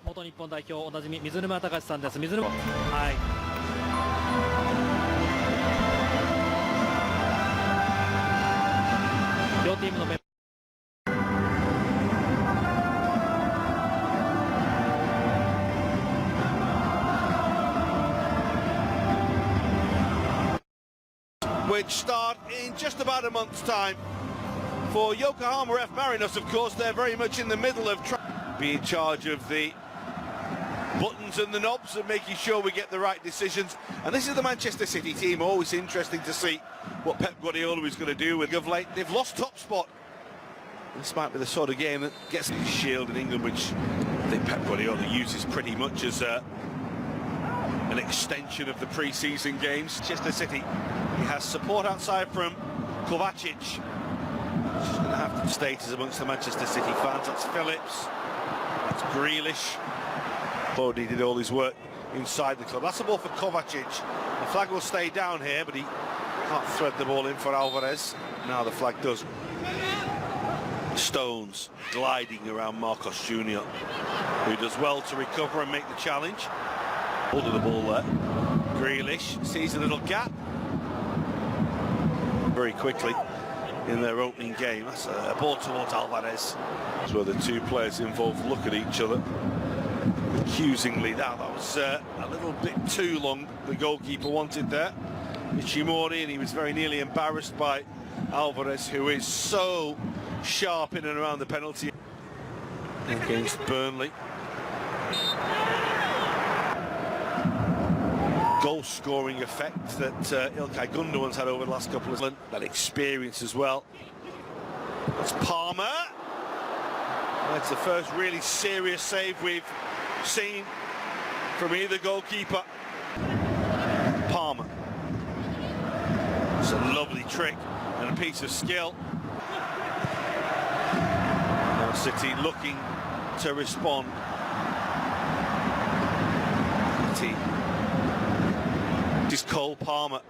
元日本代表おなじみ水沼隆さんです。水沼、はい。両チームのメンバー。Which start in just about a month's time. For Yokohama F. Marinos, of course, they're very much in the middle of being in charge of the buttons and the knobs and making sure we get the right decisions. And this is the Manchester City team. Always interesting to see what Pep Guardiola is going to do with of late. They've lost top spot. This might be the sort of game that gets the shield in England, which I think Pep Guardiola uses pretty much as an extension of the pre-season games. Manchester City, he has support outside from Kovacic. He's going to have to status amongst the Manchester City fans. That's Phillips, that's Grealish. Bodie did all his work inside the club. That's the ball for Kovacic. The flag will stay down here, but he can't thread the ball in for Alvarez. Now the flag does. Stones gliding around Marcos Jr., who does well to recover and make the challenge. Hold of the ball there. Grealish sees a little gap very quickly in their opening game. That's a ball towards Alvarez. That's where the two players involved look at each other accusingly. That was a little bit too long, the goalkeeper wanted there. Ishimori, and he was very nearly embarrassed by Alvarez, who is so sharp in and around the penalty against Burnley. Goal-scoring effect that Ilkay Gundogan's had over the last couple of months. That experience as well. That's Palmer. That's the first really serious save we've seen from either goalkeeper. Palmer. It's a lovely trick and a piece of skill. Now City looking to respond. City. This is Cole Palmer.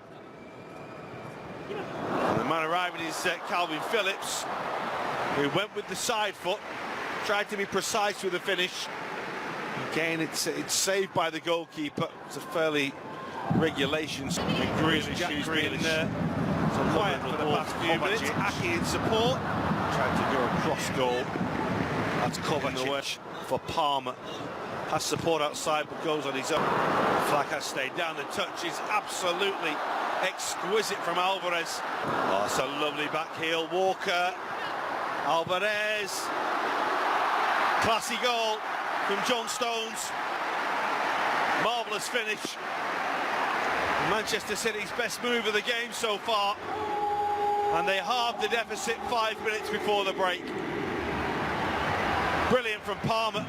And the man arriving is Calvin Phillips, who went with the side foot, tried to be precise with the finish. Again, it's saved by the goalkeeper. It's a fairly regulation. Grealish, who's been quiet for the past few minutes. Aki in support. Tried to go across goal. That's Kovacic for Palmer. Has support outside but goes on his own. The flag has stayed down. The touch is absolutely exquisite from Alvarez. Oh, it's a lovely back heel. Walker, Alvarez. Classy goal from John Stones. Marvellous finish. Manchester City's best move of the game so far. And they halved the deficit 5 minutes before the break. Brilliant from Palmer.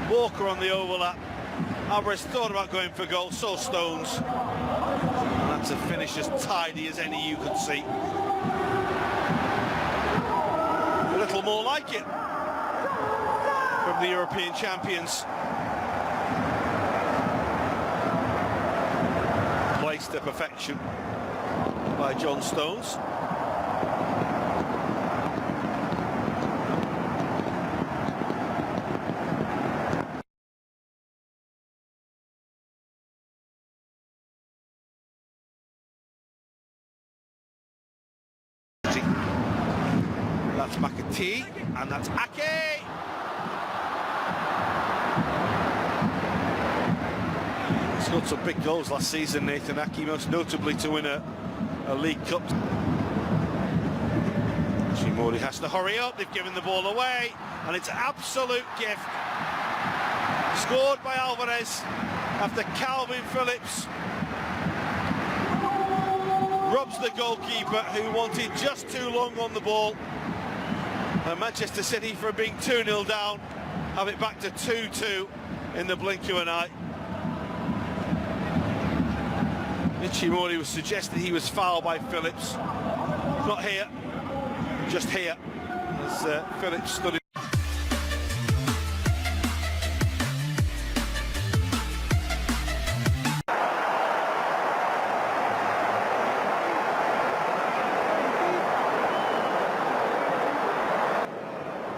Walker on the overlap. Alvarez thought about going for goal, so Stones. And that's a finish as tidy as any you could see. A little more like it from the European champions. Placed to perfection by John Stones. That's McAtee, and that's Ake! He scored some big goals last season, Nathan Ake, most notably to win a League Cup. Ishimori has to hurry up, they've given the ball away, and it's an absolute gift. Scored by Alvarez after Calvin Phillips robs the goalkeeper, who wanted just too long on the ball. And Manchester City, for being 2-0 down, have it back to 2-2 in the blink of an eye. Ishimori was suggesting he was fouled by Phillips. Not here, just here, as Phillips stood in.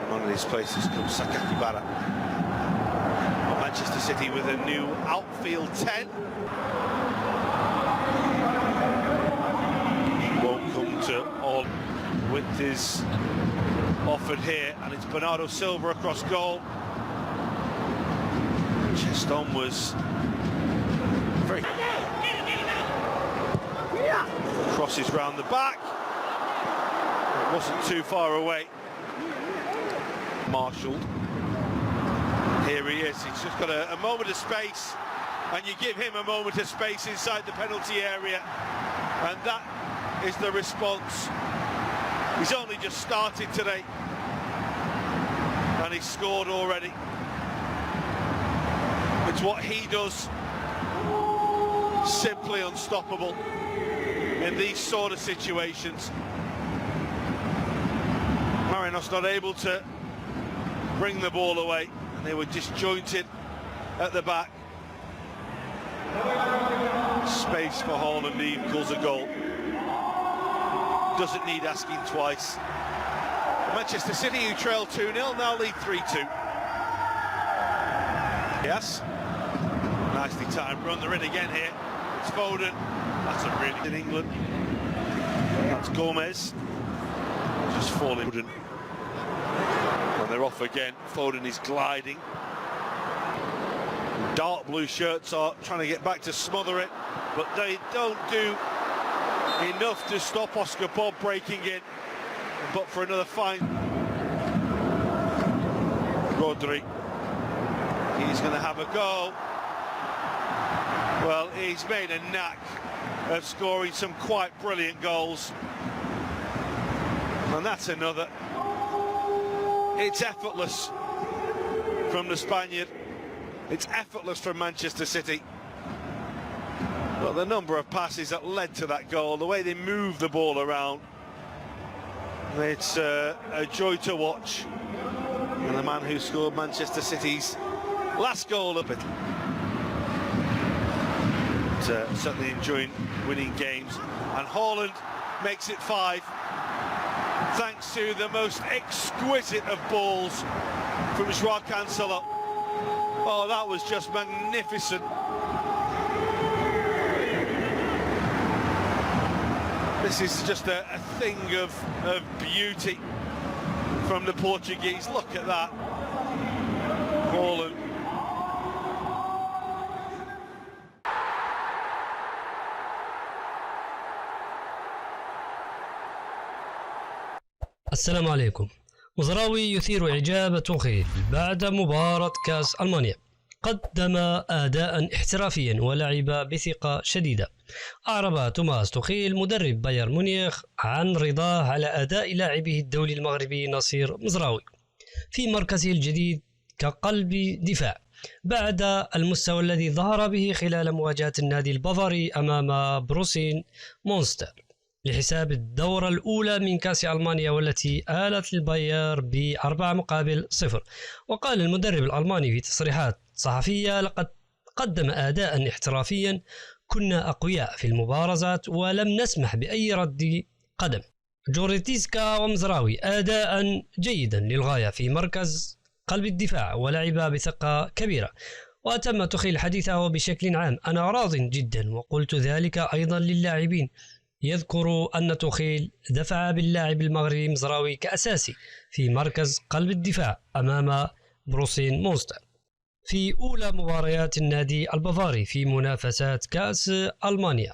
One of these places comes Sakakibara. Manchester City with a new outfield 10. Won't come to all. Width is offered here, and it's Bernardo Silva across goal. Chest on was very... Crosses round the back. It wasn't too far away. Marshalled. Here he is. He's just got a moment of space, and you give him a moment of space inside the penalty area, and that is the response. He's only just started today, and he's scored already. It's what he does. Simply unstoppable in these sort of situations. Marinos not able to bring the ball away, and they were disjointed at the back. Space for Haaland equals a goal. Doesn't need asking twice. Manchester City, who trail 2-0, now lead 3-2. Yes. Nicely timed run. They're in again here. It's Foden. That's a really in England. That's Gomez. Just falling. And they're off again. Foden is gliding. Dark blue shirts are trying to get back to smother it, but they don't do enough to stop Oscar Bob breaking in. But for another fine. Rodri. He's going to have a go. Well, he's made a knack of scoring some quite brilliant goals. And that's another. It's effortless from the Spaniard. It's effortless from Manchester City. But the number of passes that led to that goal, the way they move the ball around, it's a joy to watch. And the man who scored Manchester City's last goal of it. Certainly enjoying winning games. And Haaland makes it 5, thanks to the most exquisite of balls from Joao Cancelo. Oh, that was just magnificent. This is just a thing of beauty from the Portuguese. Look at that. Haaland. السلام عليكم. مزراوي يثير إعجاب توخيل بعد مباراة كأس ألمانيا. قدم أداء احترافيا ولعب بثقة شديدة. أعرب توماس توخيل مدرب بايرن مونيخ عن رضاه على أداء لاعبه الدولي المغربي نصير مزراوي في مركزه الجديد كقلب دفاع بعد المستوى الذي ظهر به خلال مواجهة النادي البافاري أمام بروسين مونستر لحساب الدورة الأولى من كأس ألمانيا، والتي آلت الباير ب4-0. وقال المدرب الألماني في تصريحات صحفية: لقد قدم أداء احترافيا، كنا أقوياء في المبارزات ولم نسمح بأي رد قدم. جوريتيسكا ومزراوي أداء جيدا للغاية في مركز قلب الدفاع ولعب بثقة كبيرة. وأتم توخيل حديثه بشكل عام: أنا راض جدا، وقلت ذلك أيضا للاعبين. يذكر أن توخيل دفع باللاعب المغربي مزراوي كأساسي في مركز قلب الدفاع أمام بروسين مونستر في أولى مباريات النادي البافاري في منافسات كأس ألمانيا.